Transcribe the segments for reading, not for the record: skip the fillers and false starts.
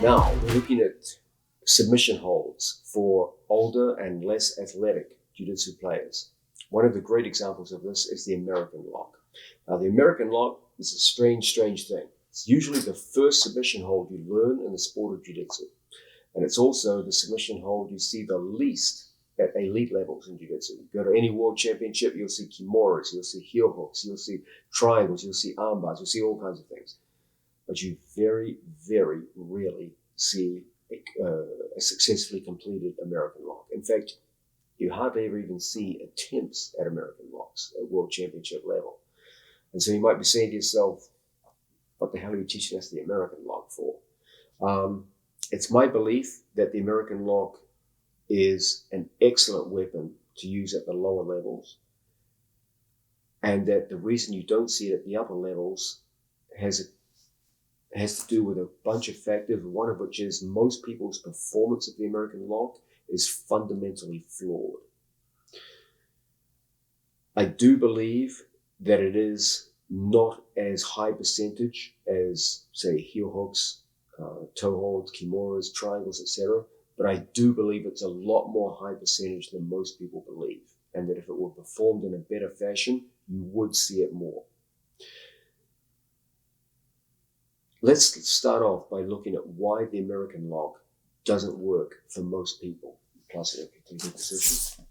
Now, we're looking at submission holds for older and less athletic jiu-jitsu players. One of the great examples of this is the American lock. Now, the American lock is a strange thing. It's usually the first submission hold you learn in the sport of jiu-jitsu. And it's also the submission hold you see the least at elite levels in jiu-jitsu. You go to any world championship, you'll see kimuras, you'll see heel hooks, you'll see triangles, you'll see arm bars, you'll see all kinds of things. But you very, very rarely see a successfully completed American lock. In fact, you hardly ever even see attempts at American locks at world championship level. And so you might be saying to yourself, what the hell are you teaching us the American lock for? It's my belief that the American lock is an excellent weapon to use at the lower levels, and that the reason you don't see it at the upper levels has to do with a bunch of factors, one of which is most people's performance of the American lock is fundamentally flawed. I do believe that it is not as high percentage as, say, heel hooks, toe holds, kimuras, triangles, etc. But I do believe it's a lot more high percentage than most people believe, and that if it were performed in a better fashion, you would see it more. Let's start off by looking at why the American lock doesn't work for most people. Plus, in a completed position.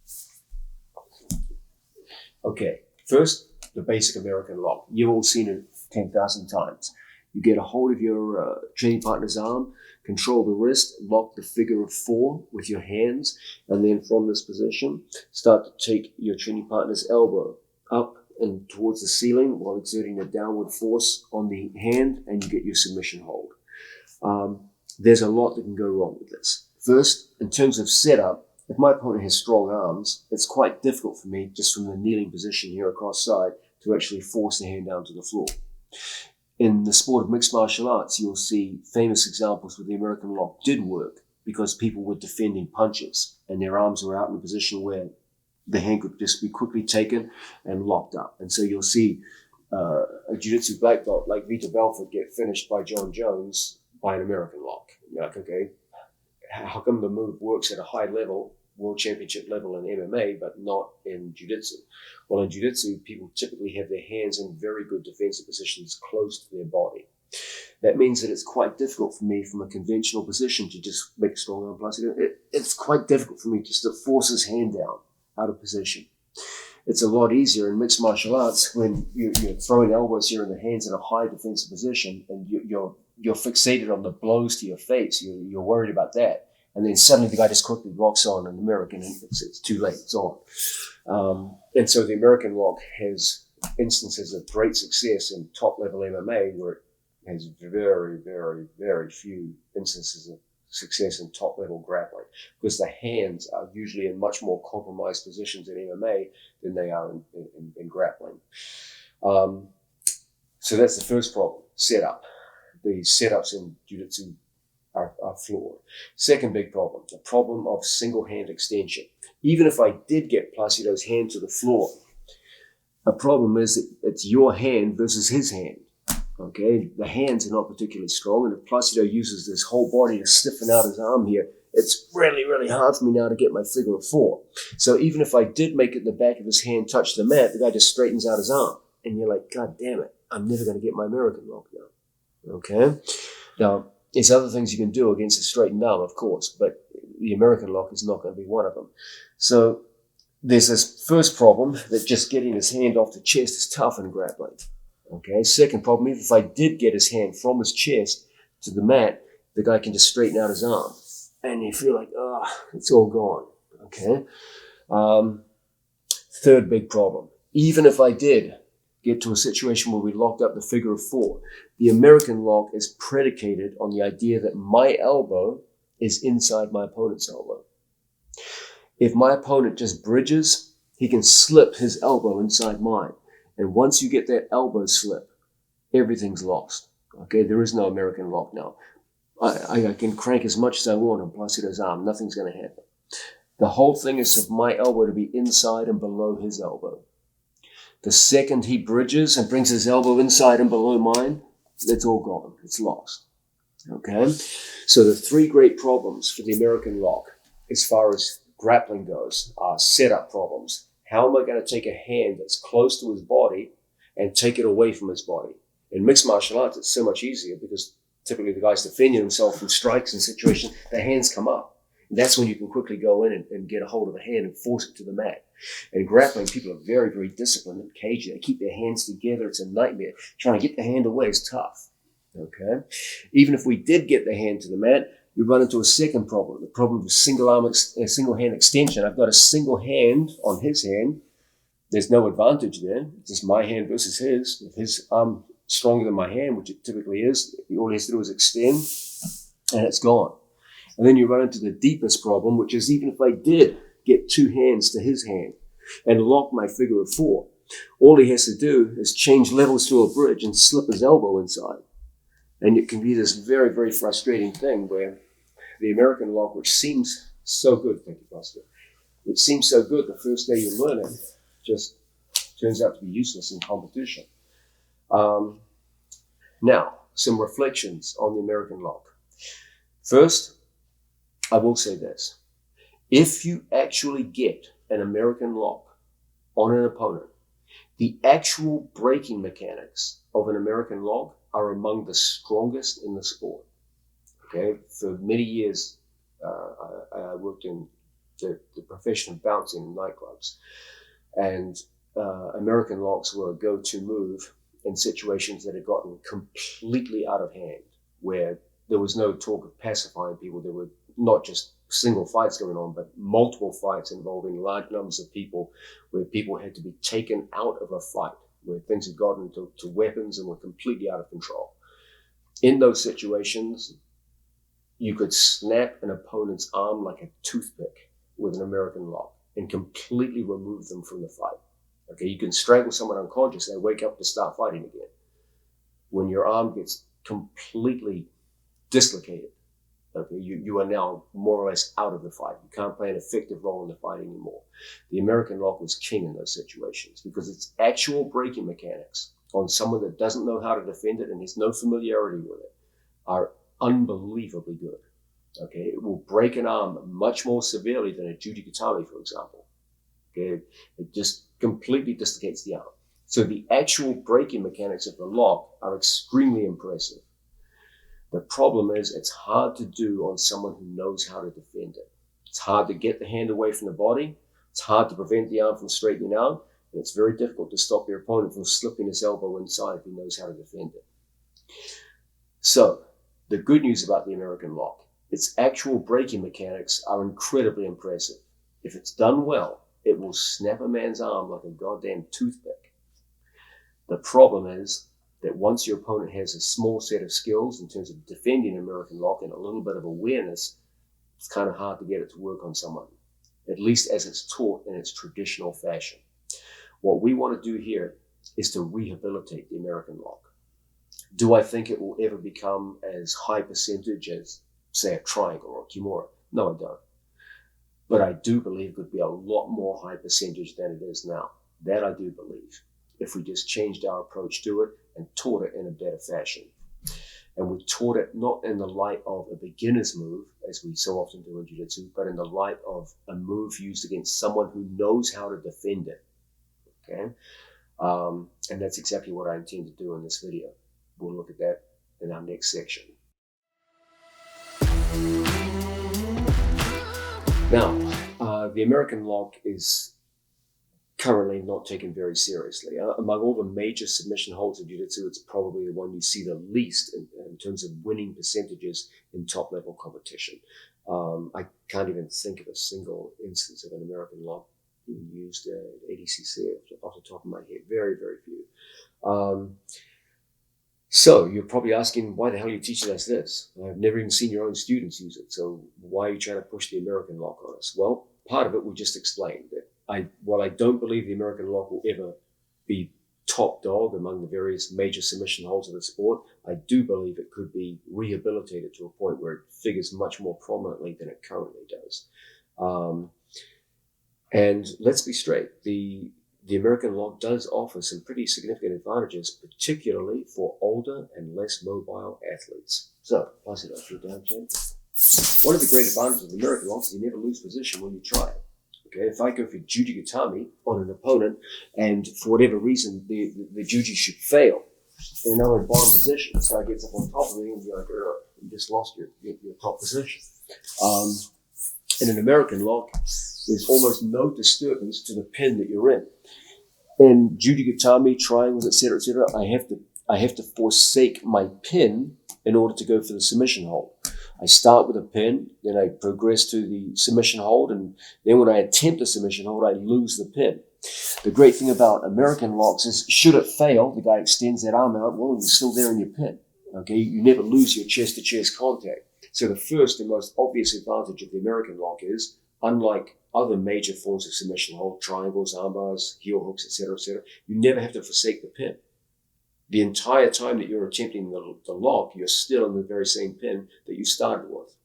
Okay, first, the basic American lock. You've all seen it 10,000 times. You get a hold of your training partner's arm, control the wrist, lock the figure of 4 with your hands, and then from this position, start to take your training partner's elbow up and towards the ceiling while exerting a downward force on the hand, and you get your submission hold. There's a lot that can go wrong with this. First, in terms of setup, if my opponent has strong arms, it's quite difficult for me, just from the kneeling position here across side, to actually force the hand down to the floor. In the sport of mixed martial arts, you'll see famous examples where the American lock did work because people were defending punches and their arms were out in a position where the hand could just be quickly taken and locked up. And so you'll see a jiu-jitsu black belt like Vita Belfort get finished by John Jones by an American lock. You're like, okay, how come the move works at a high level, world championship level in MMA, but not in jiu-jitsu? Well, in jiu-jitsu, people typically have their hands in very good defensive positions close to their body. That means that it's quite difficult for me from a conventional position to just make a strong arm plus. It's quite difficult for me just to force his hand down out of position. It's a lot easier in mixed martial arts when you're throwing elbows here in the hands in a high defensive position and you're fixated on the blows to your face. You're worried about that. And then suddenly the guy just quickly locks on an American and it's too late, it's on. And so the American lock has instances of great success in top-level MMA where it has very, very, very few instances of success in top-level grappling because the hands are usually in much more compromised positions in MMA than they are in grappling. So that's the first problem, setup. The setups in jiu-jitsu are flawed. Second big problem, the problem of single-hand extension. Even if I did get Placido's hand to the floor, a problem is that it's your hand versus his hand. Okay, the hands are not particularly strong, and if Placido uses this whole body to stiffen out his arm here, it's really, really hard for me now to get my figure of 4. So even if I did make it the back of his hand touch the mat, the guy just straightens out his arm. And you're like, God damn it, I'm never going to get my American lock now. Okay? Now, there's other things you can do against a straightened arm, of course, but the American lock is not going to be one of them. So there's this first problem that just getting his hand off the chest is tough in grappling. Okay, second problem, even if I did get his hand from his chest to the mat, the guy can just straighten out his arm. And you feel like, it's all gone. Okay. Third big problem, even if I did get to a situation where we locked up the figure of 4, the American lock is predicated on the idea that my elbow is inside my opponent's elbow. If my opponent just bridges, he can slip his elbow inside mine. And once you get that elbow slip, everything's lost. Okay, there is no American lock now. I can crank as much as I want on Placido's arm. Nothing's going to happen. The whole thing is for my elbow to be inside and below his elbow. The second he bridges and brings his elbow inside and below mine, it's all gone. It's lost. Okay, so the three great problems for the American lock, as far as grappling goes, are setup problems. How am I going to take a hand that's close to his body and take it away from his body? In mixed martial arts, it's so much easier because typically the guy's defending himself from strikes and situations, the hands come up. And that's when you can quickly go in and get a hold of the hand and force it to the mat. In grappling, people are very, very disciplined and cagey. They keep their hands together. It's a nightmare. Trying to get the hand away is tough. Okay, even if we did get the hand to the mat, you run into a second problem, the problem of single hand extension. I've got a single hand on his hand. There's no advantage there. It's just my hand versus his. If his arm stronger than my hand, which it typically is, all he has to do is extend, and it's gone. And then you run into the deepest problem, which is even if I did get two hands to his hand and lock my figure of four, all he has to do is change levels to a bridge and slip his elbow inside. And it can be this very, very frustrating thing where the American lock, which seems so good, thank you, Pastor, which seems so good the first day you learn it, just turns out to be useless in competition. Now, some reflections on the American lock. First, I will say this. If you actually get an American lock on an opponent, the actual breaking mechanics of an American lock are among the strongest in the sport. Okay, for many years, I worked in the profession of bouncing in nightclubs, and American locks were a go-to move in situations that had gotten completely out of hand, where there was no talk of pacifying people. There were not just single fights going on, but multiple fights involving large numbers of people, where people had to be taken out of a fight, where things had gotten to weapons and were completely out of control. In those situations, you could snap an opponent's arm like a toothpick with an American lock and completely remove them from the fight. Okay, you can strangle someone unconscious, they wake up to start fighting again. When your arm gets completely dislocated, okay, you are now more or less out of the fight. You can't play an effective role in the fight anymore. The American lock was king in those situations because its actual breaking mechanics on someone that doesn't know how to defend it and has no familiarity with it are unbelievably good. Okay, it will break an arm much more severely than a Katagatame, for example. Okay, it just completely dislocates the arm. So the actual breaking mechanics of the lock are extremely impressive. The problem is it's hard to do on someone who knows how to defend it. It's hard to get the hand away from the body. It's hard to prevent the arm from straightening out. And it's very difficult to stop your opponent from slipping his elbow inside if he knows how to defend it. So the good news about the American lock, its actual breaking mechanics are incredibly impressive. If it's done well, it will snap a man's arm like a goddamn toothpick. The problem is that once your opponent has a small set of skills in terms of defending an American lock and a little bit of awareness, it's kind of hard to get it to work on someone, at least as it's taught in its traditional fashion. What we want to do here is to rehabilitate the American lock. Do I think it will ever become as high percentage as, say, a Triangle or a Kimura? No, I don't. But I do believe it could be a lot more high percentage than it is now. That I do believe, if we just changed our approach to it and taught it in a better fashion. And we taught it not in the light of a beginner's move, as we so often do in Jiu-Jitsu, but in the light of a move used against someone who knows how to defend it. Okay? And that's exactly what I intend to do in this video. We'll look at that in our next section. Now, the American lock is currently not taken very seriously. Among all the major submission holds in Jiu-Jitsu, it's probably the one you see the least in terms of winning percentages in top-level competition. I can't even think of a single instance of an American lock being used at ADCC off the top of my head. Very, very few. So you're probably asking, why the hell are you teaching us this? I've never even seen your own students use it. So why are you trying to push the American lock on us? Well, part of it we just explained. That while I don't believe the American lock will ever be top dog among the various major submission holds of the sport, I do believe it could be rehabilitated to a point where it figures much more prominently than it currently does. And let's be straight, the American lock does offer some pretty significant advantages, particularly for older and less mobile athletes. So, pass it off your down chain. One of the great advantages of the American lock is you never lose position when you try it. Okay, if I go for Jiu-Jitsu on an opponent and for whatever reason the Jiu-Jitsu should fail, and I'm in bottom position, this guy gets up on top of me and you're like, you just lost your top position. In an American lock, there's almost no disturbance to the pin that you're in. In Jiu-Jitsu, triangles, etc., I have to forsake my pin in order to go for the submission hold. I start with a pin, then I progress to the submission hold, and then when I attempt a submission hold, I lose the pin. The great thing about American locks is, should it fail, the guy extends that arm out, well, you're still there in your pin. Okay, you never lose your chest-to-chest contact. So the first and most obvious advantage of the American lock is, unlike other major forms of submission hold, triangles, arm bars, heel hooks, etc., you never have to forsake the pin. The entire time that you're attempting the lock, you're still in the very same pin that you started with.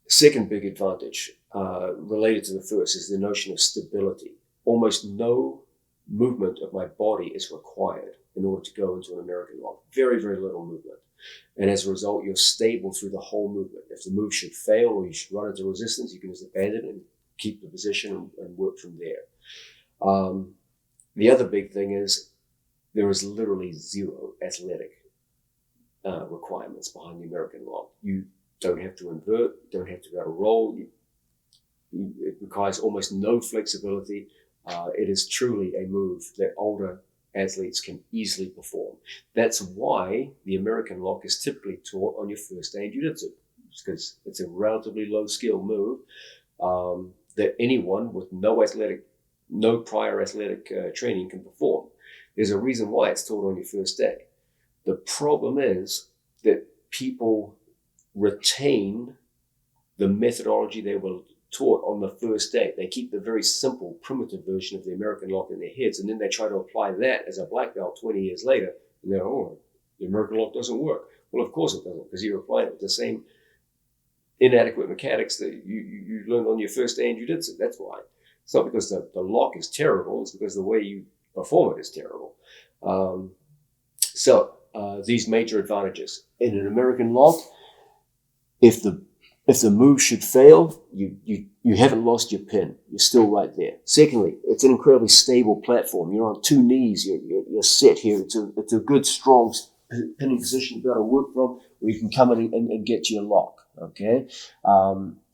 Second big advantage related to the first is the notion of stability. Almost no movement of my body is required in order to go into an American lock. Very, very little movement. And as a result, you're stable through the whole movement. If the move should fail or you should run into resistance, you can just abandon it and keep the position and work from there. The other big thing is there is literally zero athletic requirements behind the American lock. You don't have to invert, don't have to go to roll. It requires almost no flexibility. It is truly a move that older athletes can easily perform. That's why the American lock is typically taught on your first day in Jiu-Jitsu, because it's a relatively low skill move that anyone with no prior athletic training can perform. There's a reason why it's taught on your first day. The problem is that people retain the methodology they were taught on the first day. They keep the very simple, primitive version of the American lock in their heads, and then they try to apply that as a black belt 20 years later, and they're, the American lock doesn't work. Well, of course it doesn't, because you're applying it with the same inadequate mechanics that you learned on your first day in Jiu-Jitsu. That's why. It's not because the lock is terrible, it's because the way you perform it is terrible. These major advantages. In an American lock, if the move should fail, you haven't lost your pin. You're still right there. Secondly, it's an incredibly stable platform. You're on two knees. You're set here. It's a good, strong pinning position you've got to work from, where you can come in and get to your lock. Okay.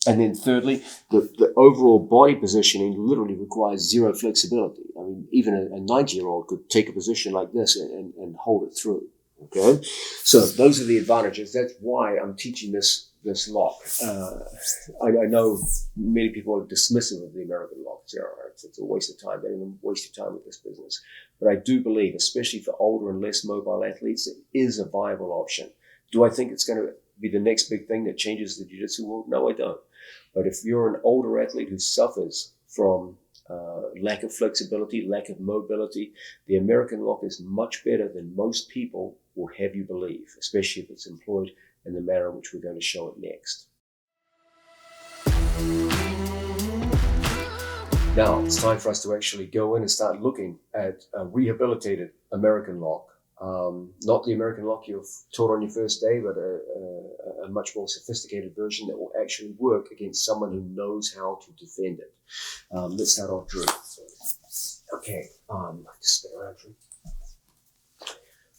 And then thirdly, the overall body positioning literally requires zero flexibility. I mean, even a 90-year-old could take a position like this and hold it through. Okay, so those are the advantages. That's why I'm teaching this lock. I know many people are dismissive of the American lock. It's a waste of time. Don't even waste your time with this business. But I do believe, especially for older and less mobile athletes, it is a viable option. Do I think it's going to be the next big thing that changes the jiu-jitsu world? No, I don't. But if you're an older athlete who suffers from lack of flexibility, lack of mobility, the American lock is much better than most people will have you believe, especially if it's employed in the manner in which we're going to show it next. Now it's time for us to actually go in and start looking at a rehabilitated American lock. Not the American lock you've taught on your first day, but a much more sophisticated version that will actually work against someone who knows how to defend it. Let's start off, Drew. Okay, just spin around, Drew.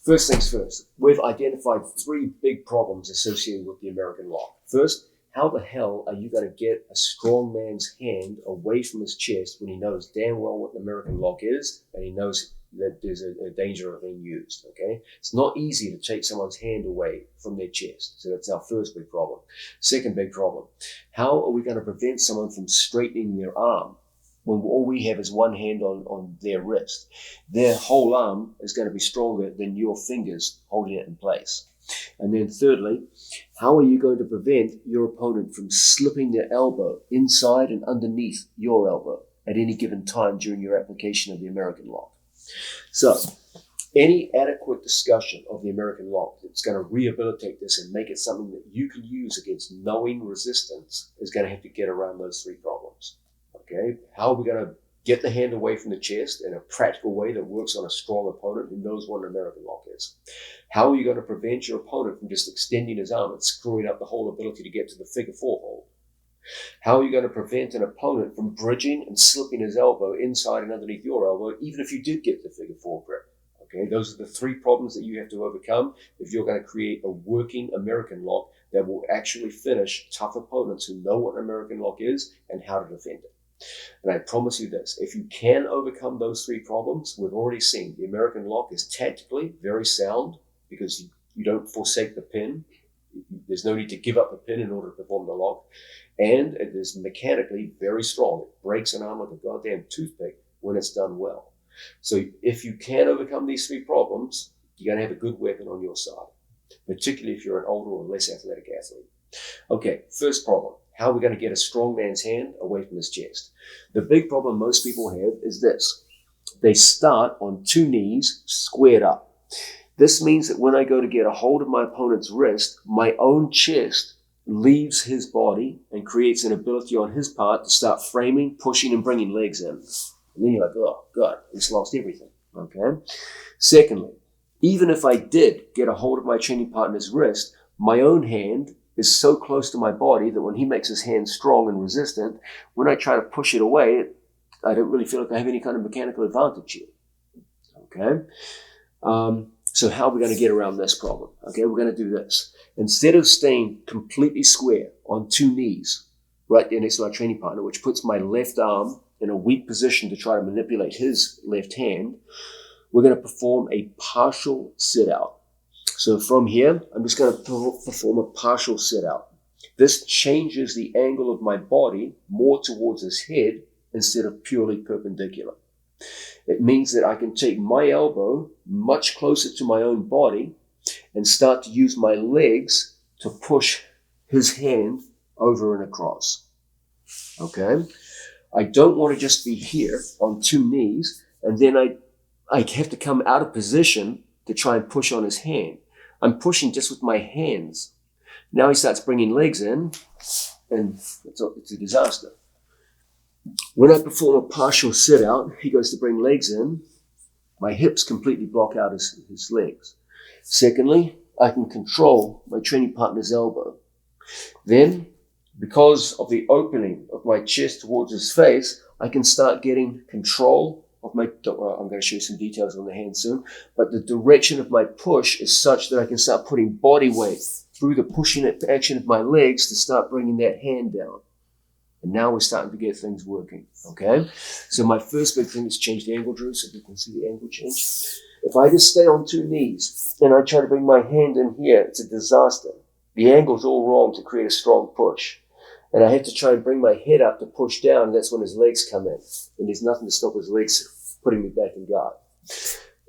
First things first, we've identified three big problems associated with the American lock. First, how the hell are you going to get a strong man's hand away from his chest when he knows damn well what an American lock is and he knows that there's a danger of being used, okay? It's not easy to take someone's hand away from their chest. So that's our first big problem. Second big problem, how are we going to prevent someone from straightening their arm when all we have is one hand on their wrist? Their whole arm is going to be stronger than your fingers holding it in place. And then thirdly, how are you going to prevent your opponent from slipping their elbow inside and underneath your elbow at any given time during your application of the American lock? So, any adequate discussion of the American lock that's going to rehabilitate this and make it something that you can use against knowing resistance is going to have to get around those three problems. Okay, how are we going to Get the hand away from the chest in a practical way that works on a strong opponent who knows what an American lock is. How are you going to prevent your opponent from just extending his arm and screwing up the whole ability to get to the figure four hold? How are you going to prevent an opponent from bridging and slipping his elbow inside and underneath your elbow, even if you did get the figure four grip? Okay, those are the three problems that you have to overcome if you're going to create a working American lock that will actually finish tough opponents who know what an American lock is and how to defend it. And I promise you this, if you can overcome those three problems, we've already seen the American lock is tactically very sound because you don't forsake the pin. There's no need to give up the pin in order to perform the lock. And it is mechanically very strong. It breaks an arm like a goddamn toothpick when it's done well. So if you can overcome these three problems, you're going to have a good weapon on your side, particularly if you're an older or less athletic athlete. Okay, first problem. How are we going to get a strong man's hand away from his chest? The big problem most people have is this. They start on two knees squared up. This means that when I go to get a hold of my opponent's wrist, my own chest leaves his body and creates an ability on his part to start framing, pushing, and bringing legs in. And then you're like, oh, God, he's lost everything. Okay? Secondly, even if I did get a hold of my training partner's wrist, my own hand is so close to my body that when he makes his hand strong and resistant, when I try to push it away, I don't really feel like I have any kind of mechanical advantage here. Okay? So how are we going to get around this problem? Okay, we're going to do this. Instead of staying completely square on two knees, right there next to my training partner, which puts my left arm in a weak position to try to manipulate his left hand, we're going to perform a partial sit-out. So from here, I'm just going to perform a partial sit-out. This changes the angle of my body more towards his head instead of purely perpendicular. It means that I can take my elbow much closer to my own body and start to use my legs to push his hand over and across. Okay? I don't want to just be here on two knees and then I have to come out of position to try and push on his hand. I'm pushing just with my hands. Now he starts bringing legs in, and it's a disaster. When I perform a partial sit-out, he goes to bring legs in. My hips completely block out his legs. Secondly, I can control my training partner's elbow. Then, because of the opening of my chest towards his face, I can start getting control of my, I'm going to show you some details on the hand soon, but the direction of my push is such that I can start putting body weight through the pushing action of my legs to start bringing that hand down. And now we're starting to get things working, okay? So my first big thing is change the angle, Drew, so you can see the angle change. If I just stay on two knees and I try to bring my hand in here, it's a disaster. The angle's all wrong to create a strong push. And I have to try and bring my head up to push down, and that's when his legs come in. And there's nothing to stop his legs putting me back in guard.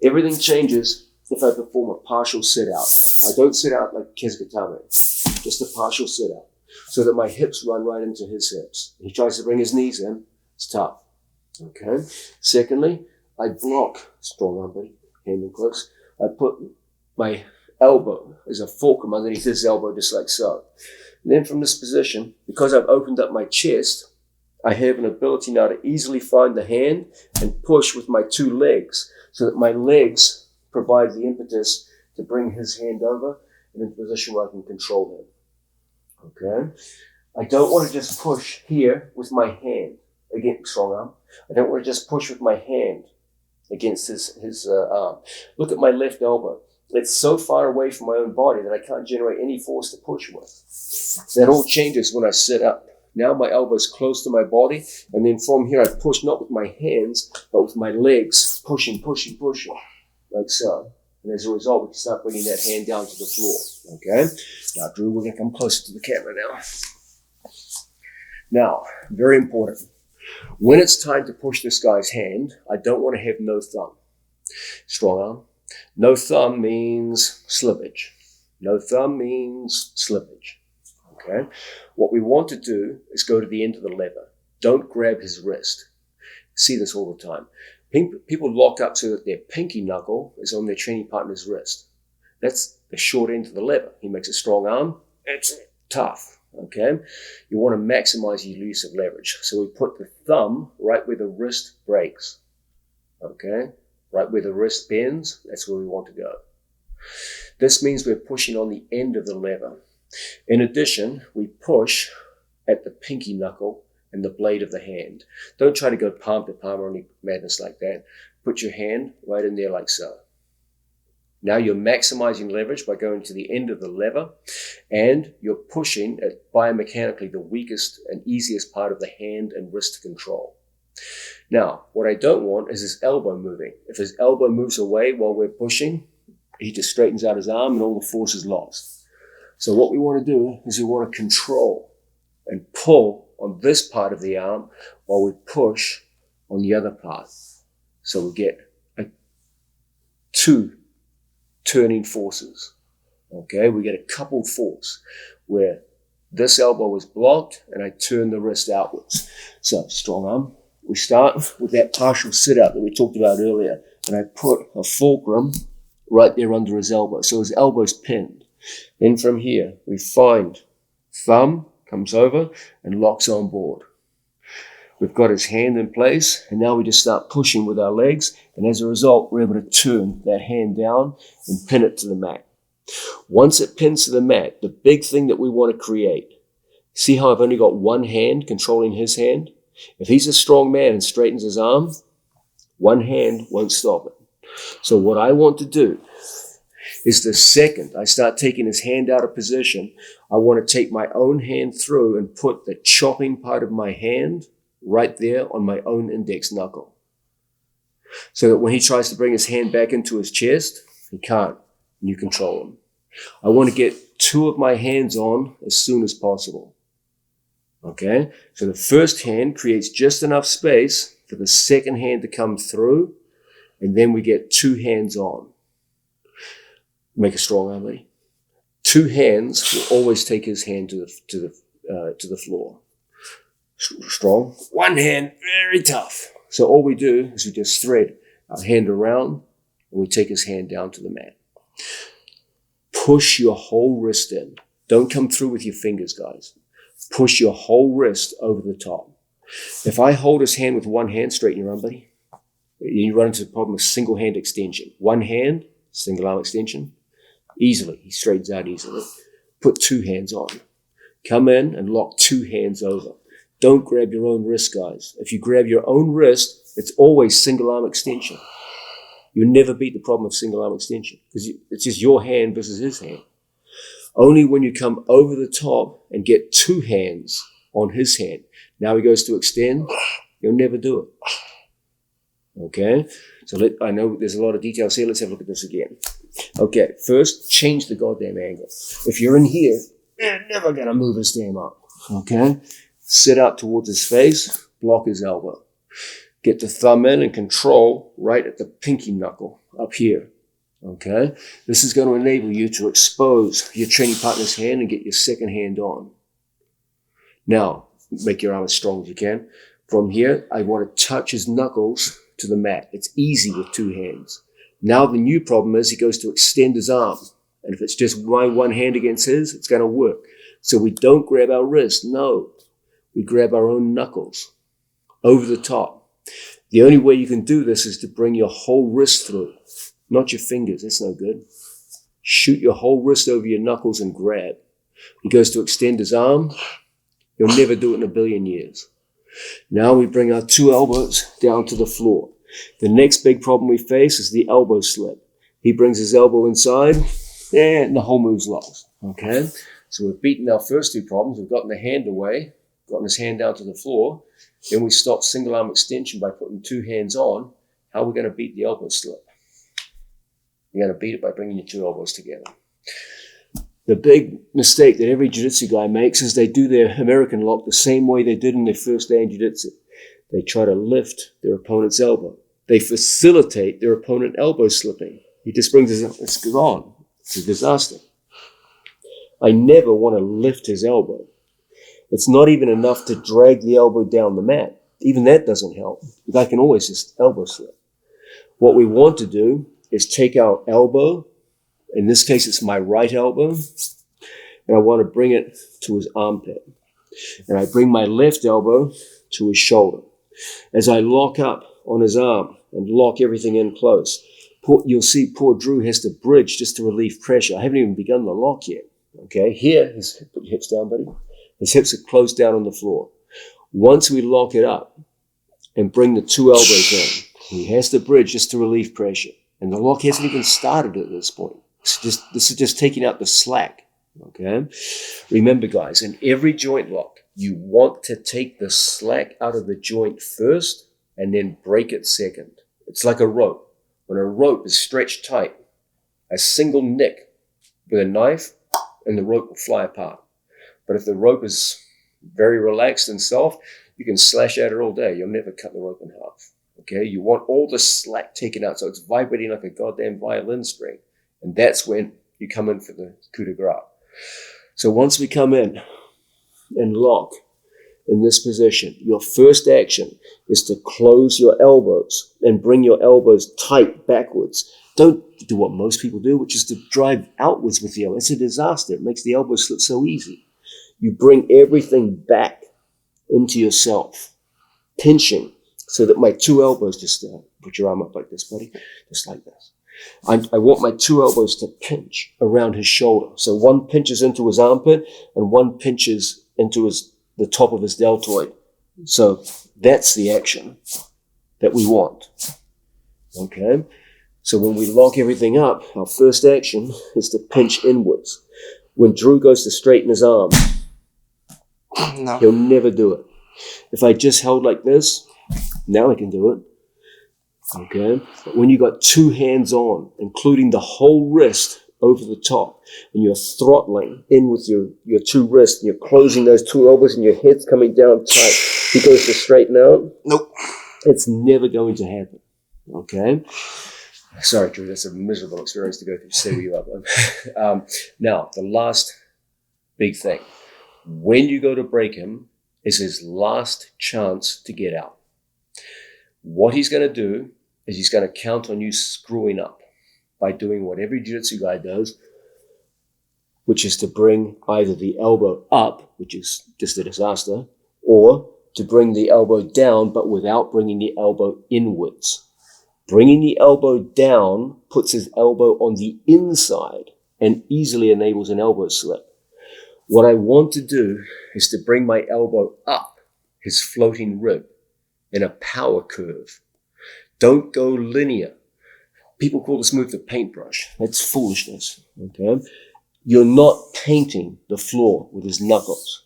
Everything changes if I perform a partial sit-out. I don't sit out like Katagatame, just a partial sit-out, so that my hips run right into his hips. He tries to bring his knees in, it's tough. Okay? Secondly, I block, strong arm, buddy, hand in close. I put my elbow as a fulcrum underneath his elbow, just like so. And then from this position, because I've opened up my chest, I have an ability now to easily find the hand and push with my two legs so that my legs provide the impetus to bring his hand over and in a position where I can control him. Okay? I don't want to just push here with my hand against strong arm. I don't want to just push with my hand against his arm. Look at my left elbow. It's so far away from my own body that I can't generate any force to push with. That all changes when I sit up. Now my elbow is close to my body, and then from here I push not with my hands, but with my legs, pushing, like so. And as a result, we can start bringing that hand down to the floor. Okay? Now, Drew, we're going to come closer to the camera now. Now, very important. When it's time to push this guy's hand, I don't want to have no thumb. Strong arm. No thumb means slippage. No thumb means slippage. Okay? What we want to do is go to the end of the lever. Don't grab his wrist. See this all the time. People lock up so that their pinky knuckle is on their training partner's wrist. That's the short end of the lever. He makes a strong arm. It's tough. okay? You want to maximize your use of leverage. So we put the thumb right where the wrist breaks, okay? Right where the wrist bends, that's where we want to go. This means we're pushing on the end of the lever. In addition, we push at the pinky knuckle and the blade of the hand. Don't try to go palm to palm or any madness like that. Put your hand right in there like so. Now you're maximizing leverage by going to the end of the lever, and you're pushing at biomechanically the weakest and easiest part of the hand and wrist to control. Now, what I don't want is his elbow moving. If his elbow moves away while we're pushing, he just straightens out his arm and all the force is lost. So what we want to do is we want to control and pull on this part of the arm while we push on the other part. So we get two turning forces. Okay, we get a coupled force where this elbow is blocked and I turn the wrist outwards. So strong arm. We start with that partial sit-up that we talked about earlier, and I put a fulcrum right there under his elbow. So his elbow's pinned. Then from here, we find thumb comes over and locks on board. We've got his hand in place, and now we just start pushing with our legs, and as a result, we're able to turn that hand down and pin it to the mat. Once it pins to the mat, the big thing that we want to create, see how I've only got one hand controlling his hand? If he's a strong man and straightens his arm, one hand won't stop it. So what I want to do is the second I start taking his hand out of position, I want to take my own hand through and put the chopping part of my hand right there on my own index knuckle. So that when he tries to bring his hand back into his chest, he can't, and you control him. I want to get two of my hands on as soon as possible. Okay, so the first hand creates just enough space for the second hand to come through, and then we get two hands on. Make a strong arm, buddy. Two hands will always take his hand to the floor. Strong. One hand, very tough. So all we do is we just thread our hand around, and we take his hand down to the mat. Push your whole wrist in. Don't come through with your fingers, guys. Push your whole wrist over the top. If I hold his hand with one hand, straighten your arm, buddy. You run into the problem of single hand extension. One hand, single arm extension. Easily, he straightens out easily. Put two hands on. Come in and lock two hands over. Don't grab your own wrist, guys. If you grab your own wrist, it's always single arm extension. You never beat the problem of single arm extension because it's just your hand versus his hand. Only when you come over the top and get two hands on his hand, now he goes to extend, you'll never do it. Okay? So I know there's a lot of details here. Let's have a look at this again. Okay, first, change the goddamn angle. If you're in here, you're never going to move his damn up. Okay? Sit up towards his face, block his elbow. Get the thumb in and control right at the pinky knuckle up here. Okay? This is going to enable you to expose your training partner's hand and get your second hand on. Now, make your arm as strong as you can. From here, I want to touch his knuckles to the mat. It's easy with two hands. Now the new problem is he goes to extend his arm. And if it's just my one hand against his, it's going to work. So we don't grab our wrist. No. We grab our own knuckles over the top. The only way you can do this is to bring your whole wrist through. Not your fingers. That's no good. Shoot your whole wrist over your knuckles and grab. He goes to extend his arm. He'll never do it in a billion years. Now we bring our two elbows down to the floor. The next big problem we face is the elbow slip. He brings his elbow inside, and the whole move's lost. Okay? So we've beaten our first two problems. We've gotten the hand away, gotten his hand down to the floor. Then we stop single arm extension by putting two hands on. How are we going to beat the elbow slip? You're going to beat it by bringing your two elbows together. The big mistake that every jiu-jitsu guy makes is they do their American lock the same way they did in their first day in jiu-jitsu. They try to lift their opponent's elbow. They facilitate their opponent elbow slipping. He just brings his, it's gone. It's a disaster. I never want to lift his elbow. It's not even enough to drag the elbow down the mat. Even that doesn't help. I can always just elbow slip. What we want to do is take our elbow, in this case it's my right elbow, and I want to bring it to his armpit. And I bring my left elbow to his shoulder. As I lock up on his arm and lock everything in close, you'll see poor Drew has to bridge just to relieve pressure. I haven't even begun the lock yet. Okay, here, put your hips down, buddy. His hips are closed down on the floor. Once we lock it up and bring the two elbows in, he has to bridge just to relieve pressure. And the lock hasn't even started at this point. This is just taking out the slack. Okay? Remember, guys, in every joint lock, you want to take the slack out of the joint first and then break it second. It's like a rope. When a rope is stretched tight, a single nick with a knife and the rope will fly apart. But if the rope is very relaxed and soft, you can slash at it all day. You'll never cut the rope in half. Okay? You want all the slack taken out so it's vibrating like a goddamn violin string. And that's when you come in for the coup de grace. So once we come in and lock in this position, your first action is to close your elbows and bring your elbows tight backwards. Don't do what most people do, which is to drive outwards with the elbow. It's a disaster. It makes the elbow slip so easy. You bring everything back into yourself, pinching so that my two elbows just put your arm up like this, buddy, just like this. I want my two elbows to pinch around his shoulder. So one pinches into his armpit and one pinches into the top of his deltoid. So that's the action that we want. Okay? So when we lock everything up, our first action is to pinch inwards. When Drew goes to straighten his arm, no, he'll never do it. If I just held like this, now I can do it. Okay? But when you got two hands on, including the whole wrist over the top, and you're throttling in with your two wrists, and you're closing those two elbows, and your head's coming down tight, he goes to straighten out. Nope. It's never going to happen. Okay? Sorry, Drew, that's a miserable experience to go through. Stay where you are. Now, the last big thing. When you go to break him, is his last chance to get out. What he's going to do is he's going to count on you screwing up by doing what every jiu-jitsu guy does, which is to bring either the elbow up, which is just a disaster, or to bring the elbow down, but without bringing the elbow inwards. Bringing the elbow down puts his elbow on the inside and easily enables an elbow slip. What I want to do is to bring my elbow up his floating rib in a power curve. Don't go linear. People call this move the paintbrush. That's foolishness. Okay? You're not painting the floor with his knuckles.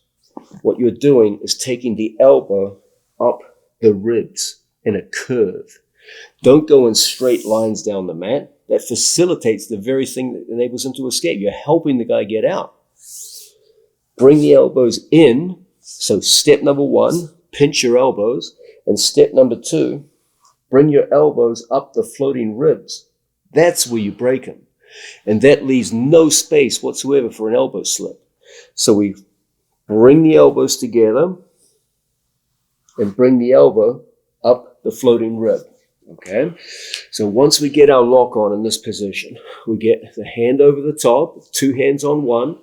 What you're doing is taking the elbow up the ribs in a curve. Don't go in straight lines down the mat. That facilitates the very thing that enables him to escape. You're helping the guy get out. Bring the elbows in. So step number one, pinch your elbows. And step number two, bring your elbows up the floating ribs. That's where you break them. And that leaves no space whatsoever for an elbow slip. So we bring the elbows together and bring the elbow up the floating rib. Okay? So once we get our lock on in this position, we get the hand over the top, two hands on one.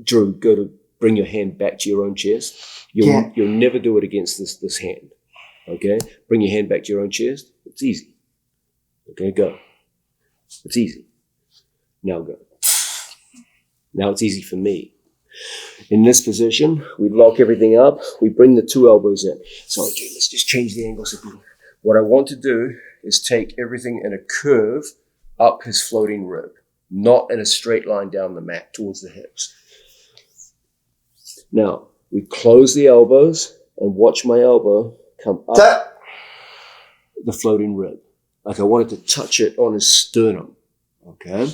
Drew, go to bring your hand back to your own chest. You'll never do it against this hand. Okay? Bring your hand back to your own chest. It's easy. Okay, go. It's easy. Now go. Now it's easy for me. In this position, we lock everything up. We bring the two elbows in. Sorry, Jay, let's just change the angles a bit. What I want to do is take everything in a curve up his floating rib, not in a straight line down the mat towards the hips. Now, we close the elbows and watch my elbow come up the floating rib. Like I wanted to touch it on his sternum. Okay?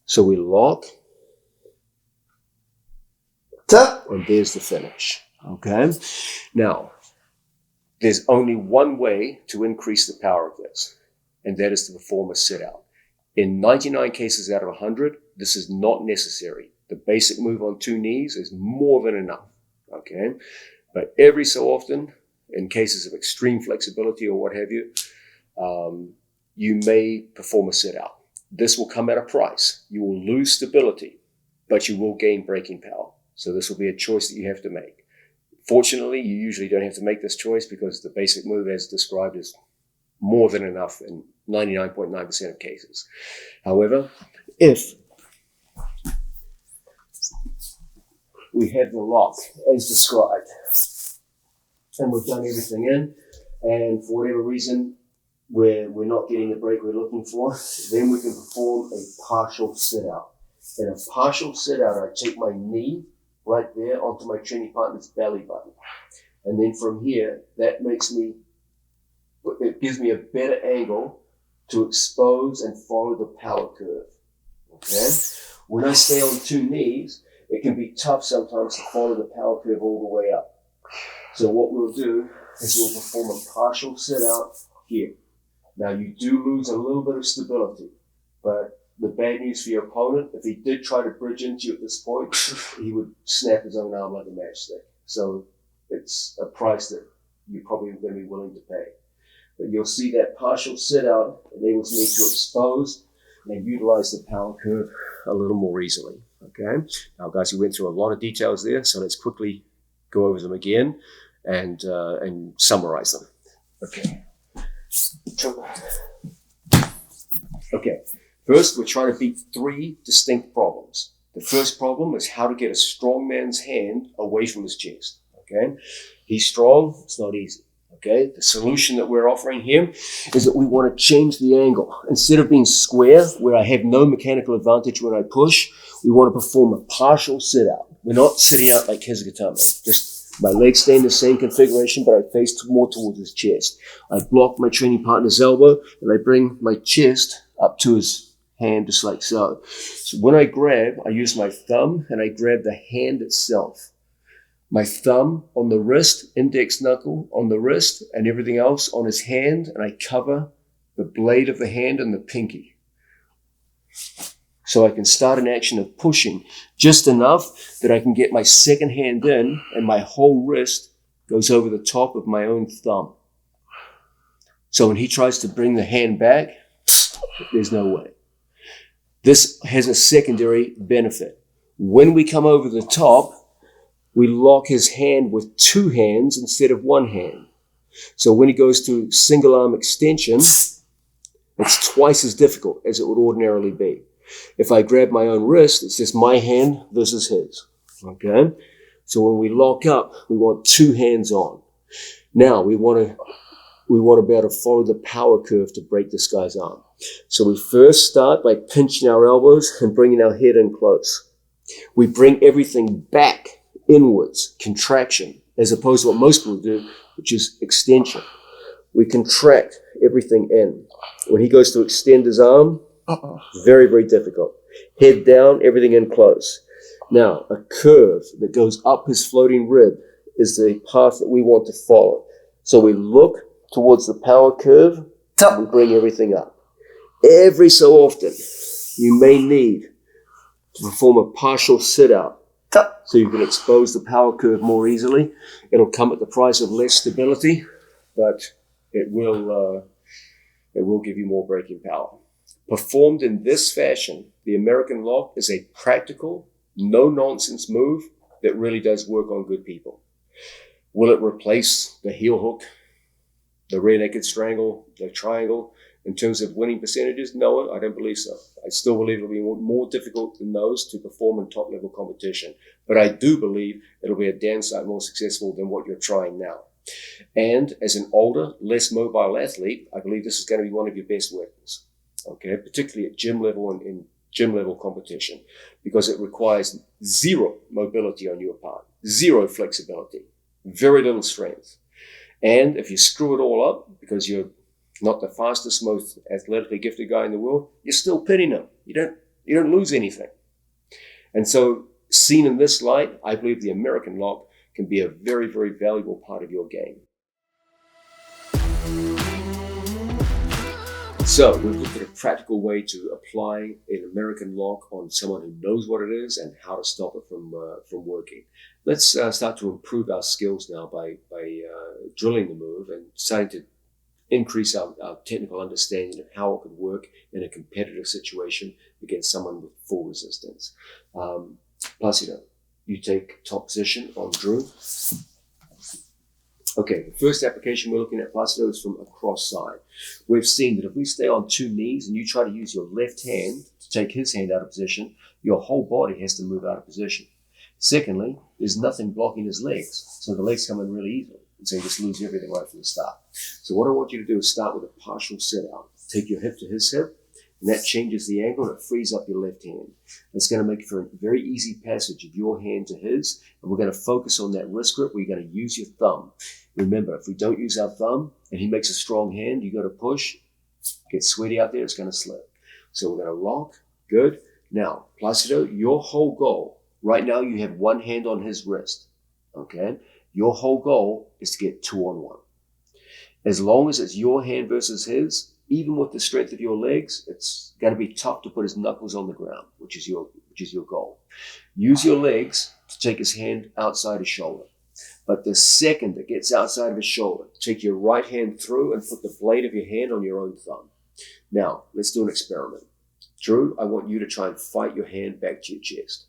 So we lock. And there's the finish. Okay? Now, there's only one way to increase the power of this, and that is to perform a sit-out. In 99 cases out of 100, this is not necessary. The basic move on two knees is more than enough. Okay? But every so often, in cases of extreme flexibility or what have you, you may perform a sit-out. This will come at a price. You will lose stability. but you will gain breaking power. So this will be a choice that you have to make. Fortunately, you usually don't have to make this choice because the basic move as described is more than enough in 99.9% of cases. However, if we have the lock as described and we've done everything in, and for whatever reason we're not getting the break we're looking for, then we can perform a partial sit-out. In a partial sit-out, I take my knee right there onto my training partner's belly button. And then from here, it gives me a better angle to expose and follow the power curve. Okay? When I stay on two knees, it can be tough sometimes to follow the power curve all the way up. So what we'll do is we'll perform a partial sit-out here. Now you do lose a little bit of stability, but the bad news for your opponent, if he did try to bridge into you at this point, he would snap his own arm like a matchstick. So it's a price that you're probably going to be willing to pay. But you'll see that partial sit-out enables me to expose and utilize the power curve a little more easily. Okay. Now, guys, we went through a lot of details there, so let's quickly go over them again and summarize them. Okay. Okay. First, we're trying to beat three distinct problems. The first problem is how to get a strong man's hand away from his chest. Okay. He's strong. It's not easy. Okay. The solution that we're offering here is that we want to change the angle. Instead of being square, where I have no mechanical advantage when I push, we want to perform a partial sit-out. We're not sitting out like Katagatame. Just my legs stay in the same configuration, but I face more towards his chest. I block my training partner's elbow, and I bring my chest up to his hand, just like so. So when I grab, I use my thumb, and I grab the hand itself. My thumb on the wrist, index knuckle on the wrist, and everything else on his hand, and I cover the blade of the hand and the pinky. So I can start an action of pushing just enough that I can get my second hand in and my whole wrist goes over the top of my own thumb. So when he tries to bring the hand back, there's no way. This has a secondary benefit. When we come over the top, we lock his hand with two hands instead of one hand. So when he goes to single arm extension, it's twice as difficult as it would ordinarily be. If I grab my own wrist, it's just my hand versus his. Okay? So when we lock up, we want two hands on. Now we want to be able to follow the power curve to break this guy's arm. So we first start by pinching our elbows and bringing our head in close. We bring everything back inwards, contraction, as opposed to what most people do, which is extension. We contract everything in. When he goes to extend his arm, very, very difficult. Head down, everything in close. Now, a curve that goes up his floating rib is the path that we want to follow. So we look towards the power curve, and we bring everything up. Every so often, you may need to perform a partial sit-out so you can expose the power curve more easily. It'll come at the price of less stability, but it will give you more breaking power. Performed in this fashion, the American lock is a practical, no-nonsense move that really does work on good people. Will it replace the heel hook, the rear naked strangle, the triangle, in terms of winning percentages? No, I don't believe so. I still believe it'll be more difficult than those to perform in top-level competition. But I do believe it'll be a damn sight more successful than what you're trying now. And as an older, less mobile athlete, I believe this is going to be one of your best weapons. Okay, particularly at gym level and in gym level competition, because it requires zero mobility on your part, zero flexibility, very little strength. And if you screw it all up because you're not the fastest, most athletically gifted guy in the world, you're still pinning him. You don't lose anything. And so, seen in this light, I believe the American lock can be a very, very valuable part of your game. So we've looked at a practical way to apply an American lock on someone who knows what it is and how to stop it from working. Let's start to improve our skills now by drilling the move and starting to increase our technical understanding of how it could work in a competitive situation against someone with full resistance. Placido, you take top position on Drew. Okay, the first application we're looking at, Placido, is from across side. We've seen that if we stay on two knees and you try to use your left hand to take his hand out of position, your whole body has to move out of position. Secondly, there's nothing blocking his legs, so the legs come in really easily. And so you just lose everything right from the start. So what I want you to do is start with a partial sit out. Take your hip to his hip, and that changes the angle and it frees up your left hand. It's going to make for a very easy passage of your hand to his, and we're going to focus on that wrist grip where you're going to use your thumb. Remember, if we don't use our thumb and he makes a strong hand, you got to push, get sweaty out there, it's going to slip. So we're going to lock, good. Now, Placido, your whole goal, right now you have one hand on his wrist, okay? Your whole goal is to get 2-on-1. As long as it's your hand versus his, even with the strength of your legs, it's going to be tough to put his knuckles on the ground, which is your goal. Use your legs to take his hand outside his shoulder. But the second it gets outside of his shoulder, take your right hand through and put the blade of your hand on your own thumb. Now, let's do an experiment. Drew, I want you to try and fight your hand back to your chest.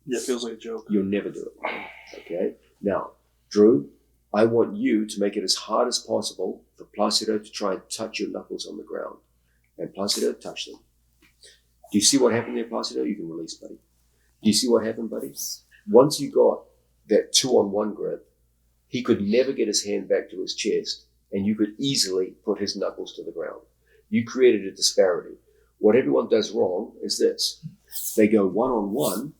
Yeah, it feels like a joke. You'll never do it. Okay? Now, Drew, I want you to make it as hard as possible for Placido to try and touch your knuckles on the ground. And Placido, touch them. Do you see what happened there, Placido? You can release, buddy. Do you see what happened, buddy? Once you got that 2-on-1 grip, he could never get his hand back to his chest, and you could easily put his knuckles to the ground. You created a disparity. What everyone does wrong is this. They go 1-on-1,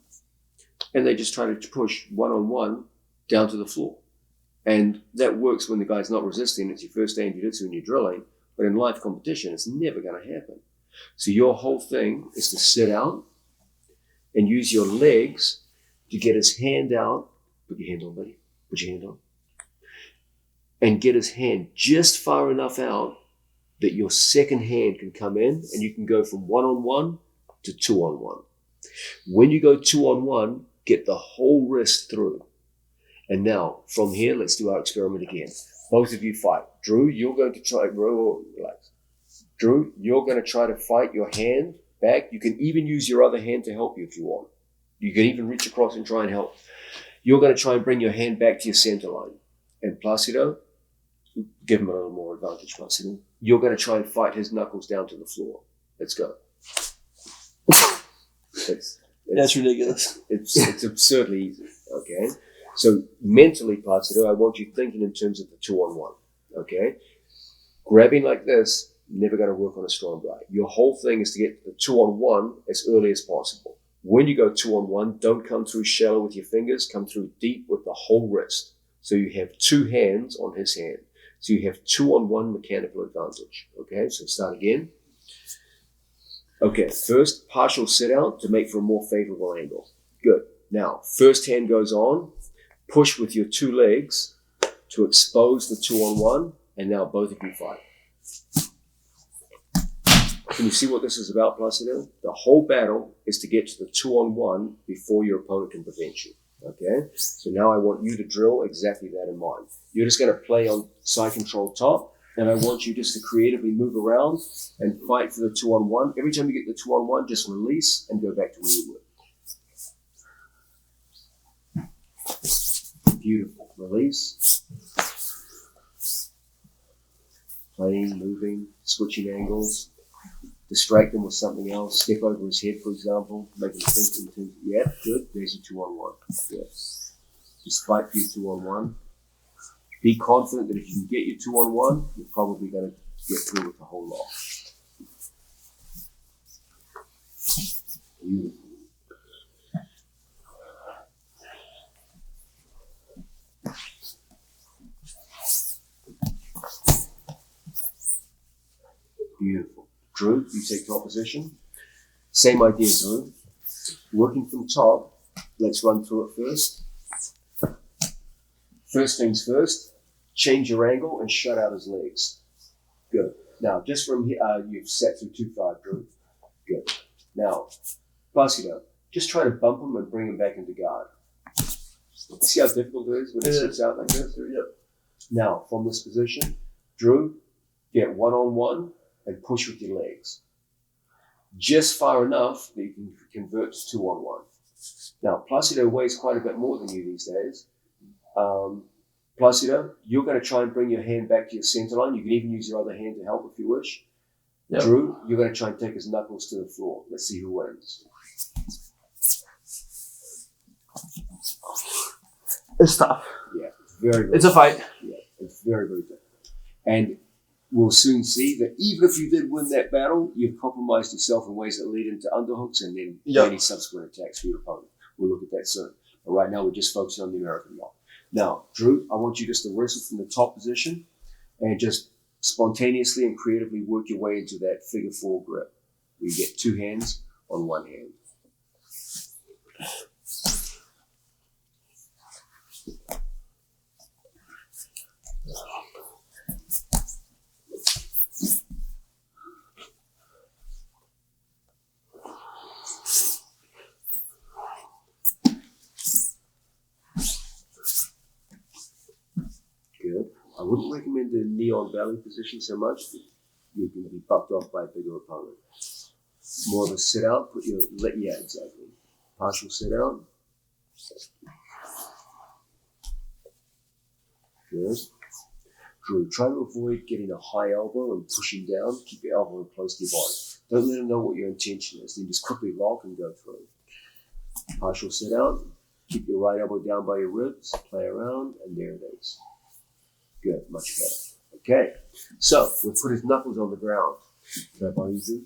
and they just try to push 1-on-1 down to the floor. And that works when the guy's not resisting. It's your first day in Jiu-Jitsu and you're drilling. But in live competition, it's never going to happen. So your whole thing is to sit out and use your legs to get his hand out. Put your hand on, buddy. Put your hand on. And get his hand just far enough out that your second hand can come in and you can go from 1-on-1 to 2-on-1. When you go 2-on-1, get the whole wrist through. And now, from here, let's do our experiment again. Both of you fight. Drew, you're going to try, relax. Drew, you're going to try to fight your hand back. You can even use your other hand to help you if you want. You can even reach across and try and help. You're going to try and bring your hand back to your center line. And Placido, give him a little more advantage, Placido. You're going to try and fight his knuckles down to the floor. Let's go. That's ridiculous. It's absurdly easy, okay? So mentally, Placido, I want you thinking in terms of the 2-on-1, okay? Grabbing like this, never going to work on a strong guy. Your whole thing is to get the 2-on-1 as early as possible. When you go 2-on-1, don't come through shallow with your fingers, come through deep with the whole wrist. So you have two hands on his hand. So you have 2-on-1 mechanical advantage, okay? So start again. Okay, first partial sit out to make for a more favorable angle. Good. Now, first hand goes on. Push with your two legs to expose the 2-on-1, and now both of you fight. Can you see what this is about, Placido? The whole battle is to get to the 2-on-1 before your opponent can prevent you. Okay? So now I want you to drill exactly that in mind. You're just going to play on side control top, and I want you just to creatively move around and fight for the 2-on-1. Every time you get the 2-on-1, just release and go back to where you were. Beautiful. Release. Playing, moving, switching angles. Distract him with something else. Step over his head, for example. Make him think in terms of, yeah, good. There's your 2-on-1. Yes. Just fight for your 2-on-1. Be confident that if you can get your 2-on-1, you're probably going to get through with the whole lot. Beautiful. Beautiful. Drew, you take top position. Same idea, Drew. Working from top, let's run through it first. First things first, change your angle and shut out his legs. Good. Now, just from here, you've set through 2-5, Drew. Good. Now, Placido, just try to bump him and bring him back into guard. See how difficult it is when he sits out like this? Yep. Now, from this position, Drew, get one-on-one and push with your legs. Just far enough that you can convert to two-on-one. Now, Placido weighs quite a bit more than you these days. Placido, you're going to try and bring your hand back to your center line. You can even use your other hand to help if you wish. Yep. Drew, you're going to try and take his knuckles to the floor. Let's see who wins. It's tough. Yeah, it's very, very It's a fight. Yeah, it's very, very difficult. And we'll soon see that even if you did win that battle, you've compromised yourself in ways that lead into underhooks and then any subsequent attacks for your opponent. We'll look at that soon. But right now, we're just focusing on the American lock. Now, Drew, I want you just to wrestle from the top position and just spontaneously and creatively work your way into that figure four grip. You get two hands on one hand. I wouldn't recommend the neon valley position so much. You're going to be bucked off by a bigger opponent. More of a sit out. Yeah, exactly. Partial sit out. Good. Drew, try to avoid getting a high elbow and pushing down. Keep your elbow close to your body. Don't let them know what your intention is. Then just quickly lock and go through. Partial sit out. Keep your right elbow down by your ribs. Play around, and there it is. Good, much better. Okay, so we'll put his knuckles on the ground. Can I borrow you two?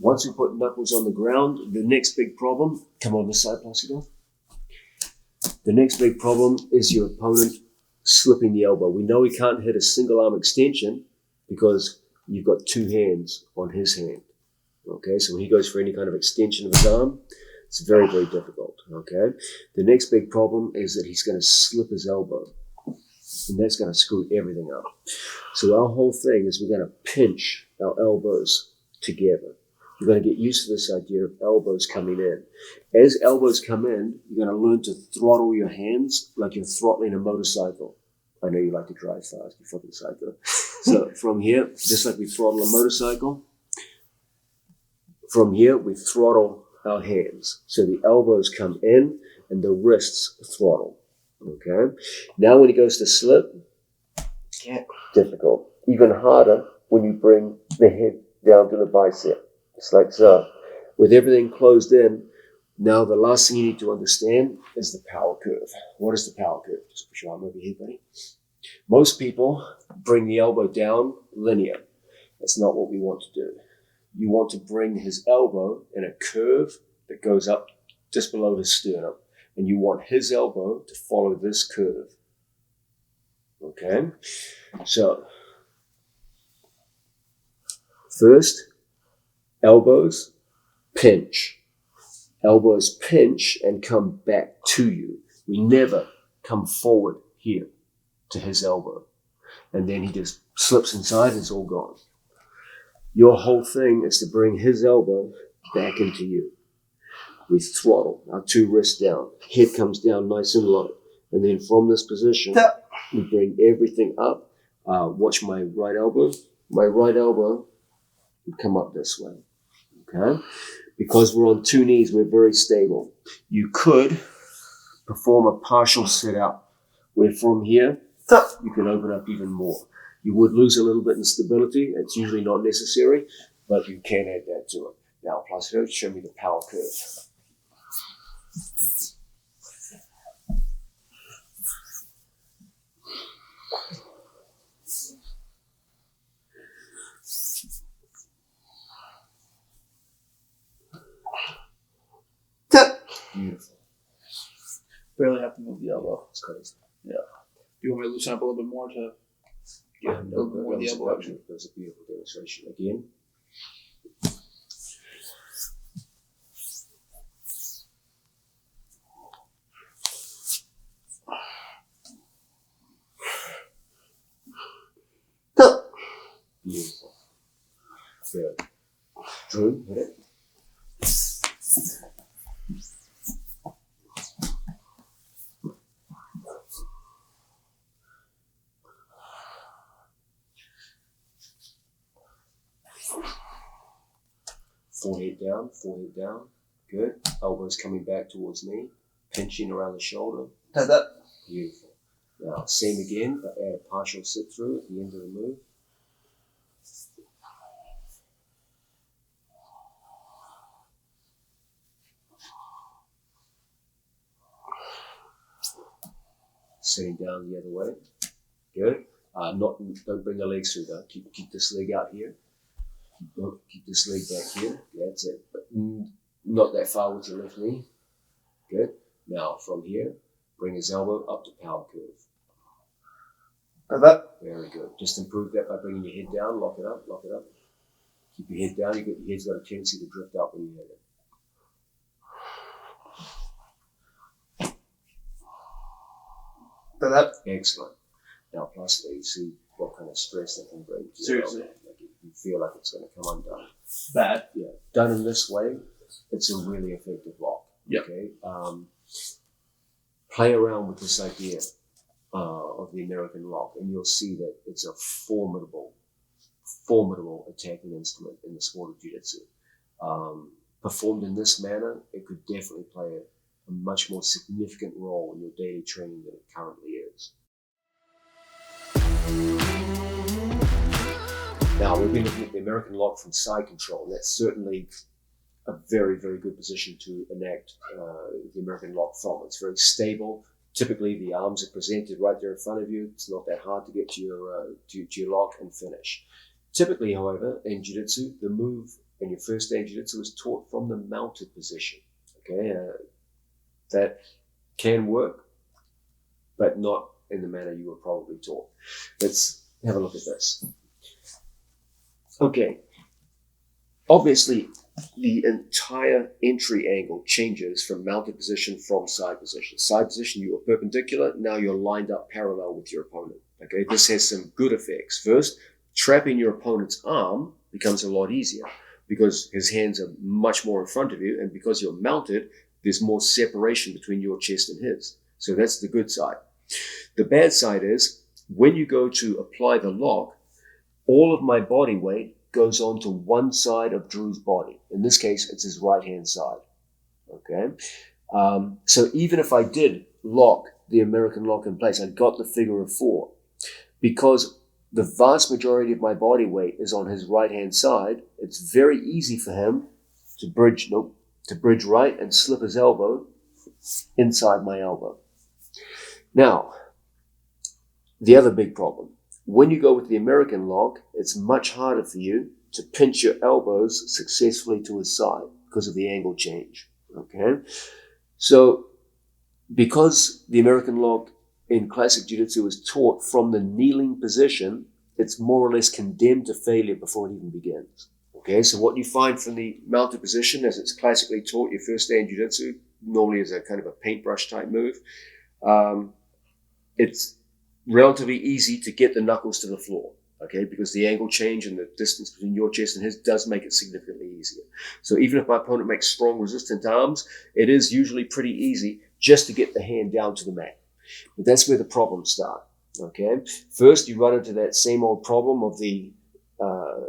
Once we put knuckles on the ground, the next big problem, come on this side, Placido. The next big problem is your opponent slipping the elbow. We know he can't hit a single arm extension because you've got two hands on his hand. Okay, so when he goes for any kind of extension of his arm, it's very, very difficult, okay? The next big problem is that he's going to slip his elbow, and that's going to screw everything up. So our whole thing is we're going to pinch our elbows together. You're going to get used to this idea of elbows coming in. As elbows come in, you're going to learn to throttle your hands like you're throttling a motorcycle. I know you like to drive fast, you fucking psycho. So from here, just like we throttle a motorcycle, from here we throttle our hands. So the elbows come in and the wrists throttle. Okay? Now when he goes to slip, difficult. Even harder when you bring the head down to the bicep. It's like so. With everything closed in, now the last thing you need to understand is the power curve. What is the power curve? Just push your arm over here, buddy. Most people bring the elbow down linear. That's not what we want to do. You want to bring his elbow in a curve that goes up just below his sternum. And you want his elbow to follow this curve. Okay? So, first, elbows pinch. Elbows pinch and come back to you. We never come forward here to his elbow. And then he just slips inside and it's all gone. Your whole thing is to bring his elbow back into you. We throttle our two wrists down. Head comes down nice and low. And then from this position, we bring everything up. Watch my right elbow. My right elbow would come up this way. Okay? Because we're on two knees, we're very stable. You could perform a partial sit-out, where from here, you can open up even more. You would lose a little bit in stability. It's usually not necessary, but you can add that to it. Now, Placido, show me the power curve. Beautiful. Barely have to move the elbow. It's crazy. Yeah. Do you want me to loosen up a little bit more to no, build more the elbow action? That's a beautiful demonstration. Again. Beautiful. Good. Drew, hit it. down, forehead down. Good. Elbows coming back towards me. Pinching around the shoulder. Got that? Beautiful. Now, same again, but add a partial sit through at the end of the move. Sitting down the other way. Good. Don't bring the legs through though. Keep this leg out here. Keep this leg back here. Yeah, that's it. But not that far with your left knee. Good. Now from here, bring his elbow up to power curve. Got that? Very good. Just improve that by bringing your head down. Lock it up. Lock it up. Keep your head down. Your head's got a tendency to drift up when you hit it. Got that? Excellent. Now, plus there, you see what kind of stress that can bring to your Seriously. elbow. Like you feel like it's going to come undone. Bad. Yeah. Done in this way, it's a really effective lock. Yep. Okay. Play around with this idea of the American lock, and you'll see that it's a formidable attacking instrument in the sport of Jiu-Jitsu. Performed in this manner, it could definitely play a much more significant role in your daily training than it currently is. Now, we've been looking at the American lock from side control, and that's certainly a very, very good position to enact the American lock from. It's very stable. Typically, the arms are presented right there in front of you. It's not that hard to get to your lock and finish. Typically, however, in Jiu-Jitsu, the move in your first day in Jiu-Jitsu is taught from the mounted position. Okay, that can work, but not in the manner you were probably taught. Let's have a look at this. Okay, obviously, the entire entry angle changes from mounted position from side position. Side position, you are perpendicular. Now you're lined up parallel with your opponent. Okay, this has some good effects. First, trapping your opponent's arm becomes a lot easier because his hands are much more in front of you, and because you're mounted, there's more separation between your chest and his. So that's the good side. The bad side is when you go to apply the lock, all of my body weight goes onto one side of Drew's body. In this case, it's his right-hand side. Okay? So even if I did lock the American lock in place, I got the figure of 4. Because the vast majority of my body weight is on his right-hand side, it's very easy for him to bridge right and slip his elbow inside my elbow. Now, the other big problem. When you go with the American lock, it's much harder for you to pinch your elbows successfully to his side because of the angle change. Okay? So, because the American lock in classic Jiu-Jitsu is taught from the kneeling position, it's more or less condemned to failure before it even begins. Okay? So what you find from the mounted position, as it's classically taught your first day in Jiu-Jitsu, normally is a kind of a paintbrush type move, it's relatively easy to get the knuckles to the floor, okay, because the angle change and the distance between your chest and his does make it significantly easier. So even if my opponent makes strong resistant arms, it is usually pretty easy just to get the hand down to the mat. But that's where the problems start, okay? First, you run into that same old problem of the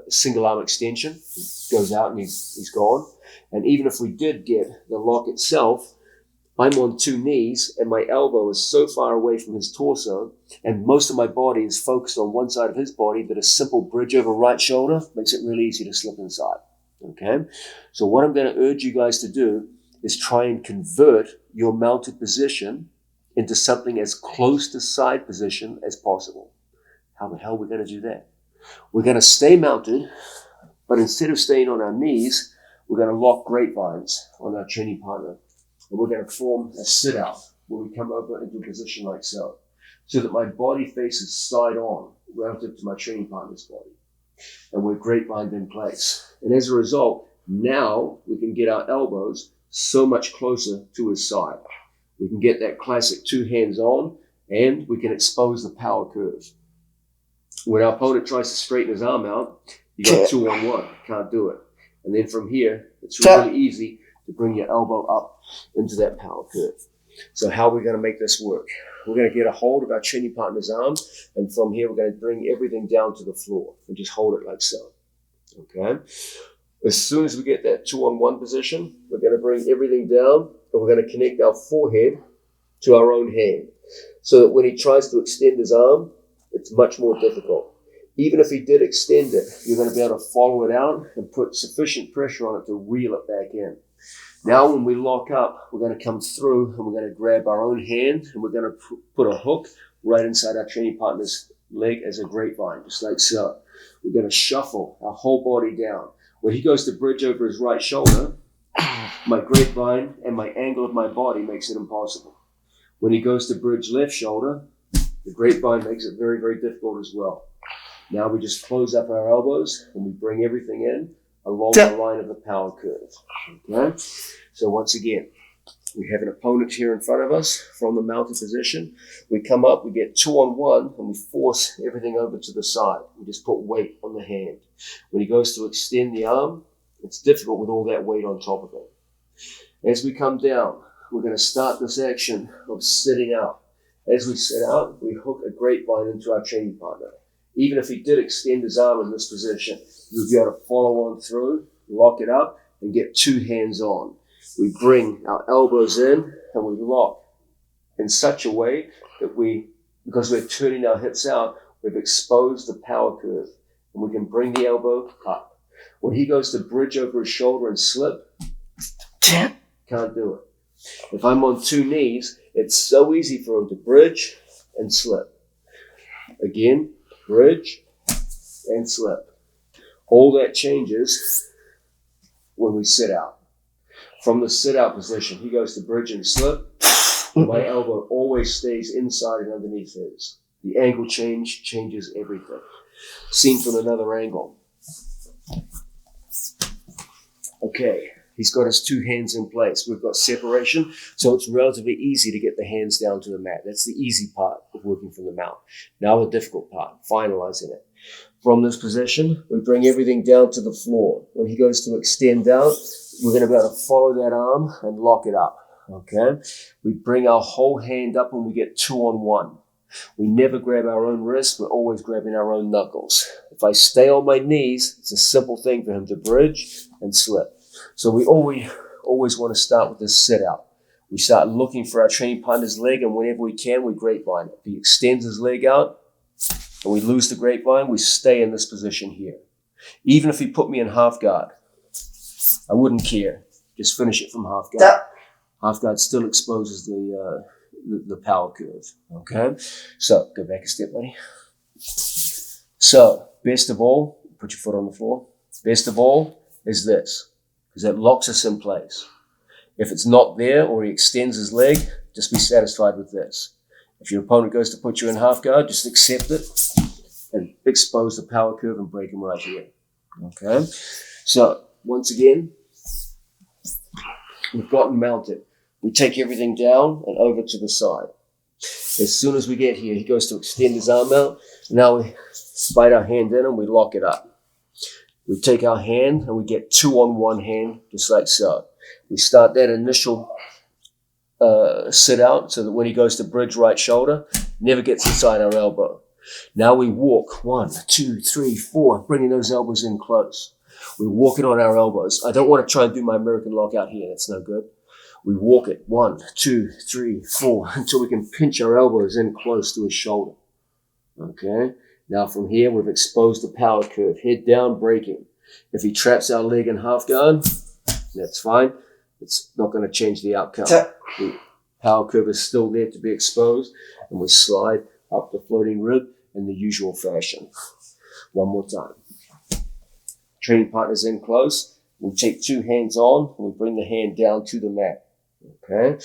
single arm extension. He goes out and he's gone. And even if we did get the lock itself, I'm on 2 knees and my elbow is so far away from his torso and most of my body is focused on one side of his body that a simple bridge over right shoulder makes it really easy to slip inside. Okay? So what I'm going to urge you guys to do is try and convert your mounted position into something as close to side position as possible. How the hell are we going to do that? We're going to stay mounted, but instead of staying on our knees, we're going to lock grapevines on our training partner. And we're going to form a sit-out where we come over into a position like so that my body faces side on relative to my training partner's body. And we're grapevined in place. And as a result, now we can get our elbows so much closer to his side. We can get that classic 2 hands on, and we can expose the power curve. When our opponent tries to straighten his arm out, you got 2-on-1. Can't do it. And then from here, it's really easy to bring your elbow up into that power curve. So how are we going to make this work? We're going to get a hold of our training partner's arm, and from here we're going to bring everything down to the floor and just hold it like so. Okay? As soon as we get that 2-on-1 position, we're going to bring everything down and we're going to connect our forehead to our own hand so that when he tries to extend his arm, it's much more difficult. Even if he did extend it, you're going to be able to follow it out and put sufficient pressure on it to reel it back in. Now when we lock up, we're going to come through and we're going to grab our own hand and we're going to put a hook right inside our training partner's leg as a grapevine, just like so. We're going to shuffle our whole body down. When he goes to bridge over his right shoulder, my grapevine and my angle of my body makes it impossible. When he goes to bridge left shoulder, the grapevine makes it very, very difficult as well. Now we just close up our elbows and we bring everything in along the line of the power curve. Okay? So once again, we have an opponent here in front of us from the mounted position. We come up, we get 2-on-1, and we force everything over to the side. We just put weight on the hand. When he goes to extend the arm, it's difficult with all that weight on top of it. As we come down, we're going to start this action of sitting out. As we sit out, we hook a grapevine into our training partner. Even if he did extend his arm in this position, you'll be able to follow on through, lock it up, and get 2 hands on. We bring our elbows in and we lock in such a way that because we're turning our hips out, we've exposed the power curve and we can bring the elbow up. When he goes to bridge over his shoulder and slip, can't do it. If I'm on 2 knees, it's so easy for him to bridge and slip. Again, bridge and slip. All that changes when we sit out. From the sit-out position, he goes to bridge and slip. My elbow always stays inside and underneath his. The angle changes everything. Seen from another angle. Okay, he's got his 2 hands in place. We've got separation, so it's relatively easy to get the hands down to the mat. That's the easy part of working from the mount. Now the difficult part, finalizing it. From this position, we bring everything down to the floor. When he goes to extend out, we're going to be able to follow that arm and lock it up. Okay? We bring our whole hand up and we get 2-on-1. We never grab our own wrist. We're always grabbing our own knuckles. If I stay on my knees, it's a simple thing for him to bridge and slip. So we always want to start with this sit out. We start looking for our training partner's leg, and whenever we can, we grapevine it. If he extends his leg out and we lose the grapevine, we stay in this position here. Even if he put me in half guard, I wouldn't care. Just finish it from half guard. Half guard still exposes the power curve. Okay? So, go back a step, buddy. So, best of all, put your foot on the floor. Best of all is this, because that locks us in place. If it's not there or he extends his leg, just be satisfied with this. If your opponent goes to put you in half guard, just accept it and expose the power curve and break him right here. Okay? So, once again, we've gotten mounted. We take everything down and over to the side. As soon as we get here, he goes to extend his arm out. Now we bite our hand in and we lock it up. We take our hand and we get 2-on-1 hand, just like so. We start that initial sit out so that when he goes to bridge right shoulder, never gets inside our elbow. Now we walk 1, 2, 3, 4, bringing those elbows in close. We walk it on our elbows. I don't want to try and do my American lock out here. That's no good. We walk it 1, 2, 3, 4 until we can pinch our elbows in close to his shoulder. Okay? Now from here, we've exposed the power curve. Head down, breaking. If he traps our leg in half guard, that's fine. It's not going to change the outcome. The power curve is still there to be exposed, and we slide up the floating rib in the usual fashion. One more time. Training partners in close. We take 2 hands on, and we bring the hand down to the mat. Okay?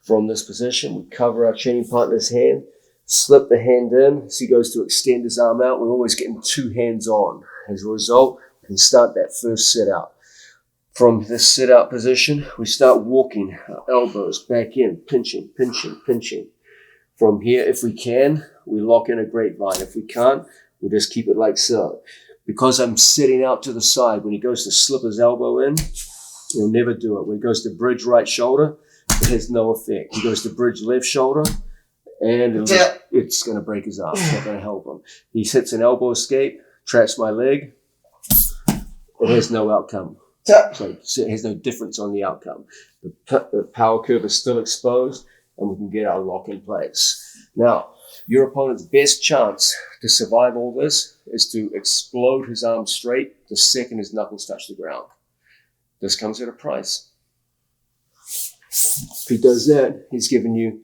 From this position, we cover our training partner's hand, slip the hand in as he goes to extend his arm out. We're always getting 2 hands on. As a result, we can start that first sit out. From this sit out position, we start walking our elbows back in, pinching, pinching, pinching. From here, if we can, we lock in a grapevine. If we can't, we'll just keep it like so. Because I'm sitting out to the side, when he goes to slip his elbow in, he'll never do it. When he goes to bridge right shoulder, it has no effect. He goes to bridge left shoulder, and it's going to break his arm. It's not going to help him. He hits an elbow escape, traps my leg. It has no outcome So it has no difference on the outcome. The power curve is still exposed, and we can get our lock in place. Now, your opponent's best chance to survive all this is to explode his arm straight the second his knuckles touch the ground. This comes at a price. If he does that, he's given you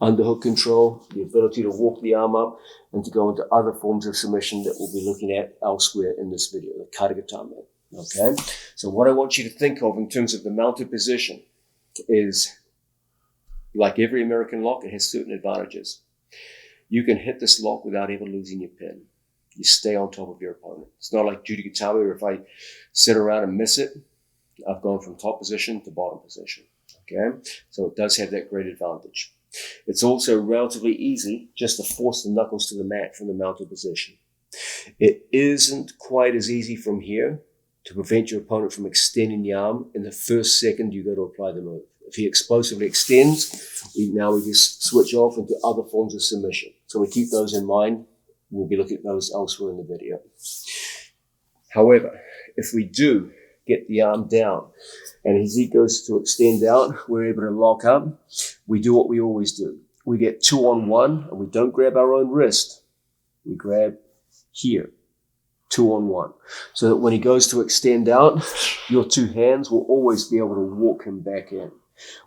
underhook control, the ability to walk the arm up, and to go into other forms of submission that we'll be looking at elsewhere in this video, the Katagatame. Okay? So what I want you to think of in terms of the mounted position is, like every American lock, it has certain advantages. You can hit this lock without ever losing your pin. You stay on top of your opponent. It's not like Jiu-Jitsu where if I sit around and miss it, I've gone from top position to bottom position. Okay? So it does have that great advantage. It's also relatively easy just to force the knuckles to the mat from the mounted position. It isn't quite as easy from here to prevent your opponent from extending the arm in the first second you go to apply the move. If he explosively extends, we just switch off into other forms of submission. So we keep those in mind. We'll be looking at those elsewhere in the video. However, if we do get the arm down and as he goes to extend out, we're able to lock up. We do what we always do. We get 2-on-1 and we don't grab our own wrist. We grab here, 2-on-1. So that when he goes to extend out, your two hands will always be able to walk him back in.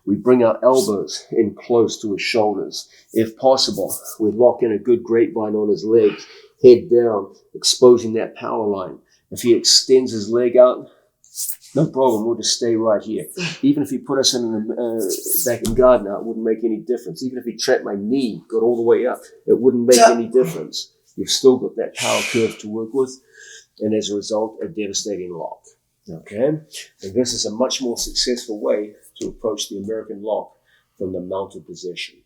We bring our elbows in close to his shoulders. If possible, we lock in a good grapevine on his legs, head down, exposing that power line. If he extends his leg out, no problem, we'll just stay right here. Even if he put us in the back in guard now, it wouldn't make any difference. Even if he trapped my knee, got all the way up, it wouldn't make any difference. You've still got that power curve to work with, and as a result, a devastating lock. Okay? And this is a much more successful way to approach the American lock from the mounted position.